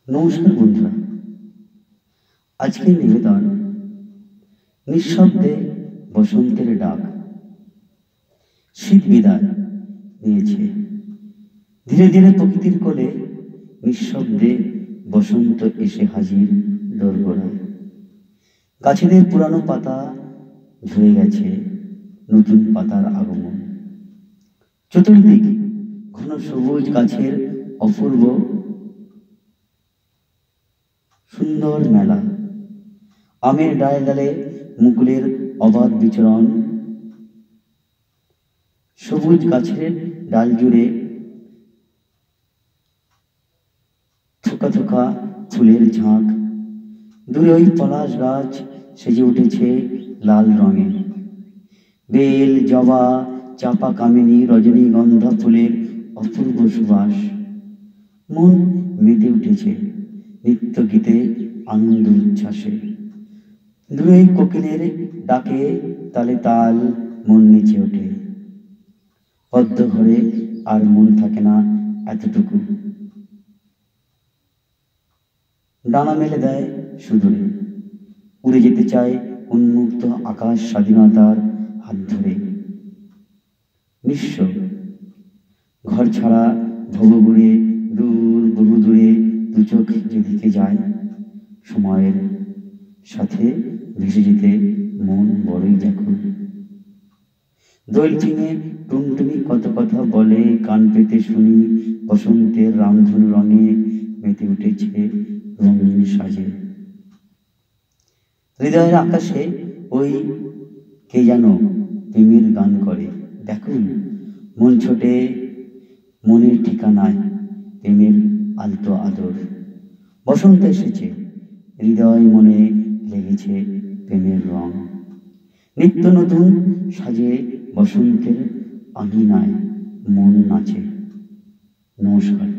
নমস্কার বন্ধুরা, আজকের নিবেদন নিঃশব্দে বসন্তের ডাক। শীত বিদায় নিয়েছে, ধীরে ধীরে প্রকৃতির কোলে নিঃশব্দে বসন্ত এসে হাজির দোরগোড়ায়। গাছেদের পুরানো পাতা ঝরে গেছে, নতুন পাতার আগমন। চতুর্দিক ঘন সবুজ গাছের অপূর্ব সুন্দর মেলা। আমের ডালে ডালে মুকুলের অবাধ বিচরণ, সবুজ গাছের ডাল জুড়ে থোকা থোকা ফুলের ঝাঁক। দূরে ওই পলাশ গাছ সেজে উঠেছে লাল রঙে। বেল, জবা, চাপা, কামিনী, রজনীগন্ধা ফুলের অপূর্ব সুবাস। মন মেতে উঠেছে নিত্য গীতে, আনন্দ উচ্ছ্বাসে। দূরে কোকিলের ডাকে তালে তাল মন নেচে ওঠে। বদ্ধ ঘরে আর মন থাকে না এতটুকু। ডানা মেলে দেয় সুদূরে, উড়ে যেতে চায় উন্মুক্ত আকাশ স্বাধীনতার হাত ধরে। নিঃস্ব ঘর ছাড়া ভবঘুরে দূর বহু দূরে দু চোখ যেদিকে যায়, সময়ের সাথে ভেসে যেতে মন বড়ই ব্যাকুল। দোল চিনে টুনটুনি কত কথা বলে, কান পেতে শুনি বসন্তের রামধনু রঙে মেতে উঠেছে রঙিন সাজে। হৃদয়ের আকাশে ওই কে যেন প্রেমের গান করে। দেখুন, মন ছোটে, মনের ঠিকানায় প্রেমের আলতো আদর। বসন্ত এসেছে, হৃদয় মনে লেগেছে প্রেমের রং। নিত্য নতুন সাজে বসন্তের আঙিনায় মন নাচে। নমস্কার।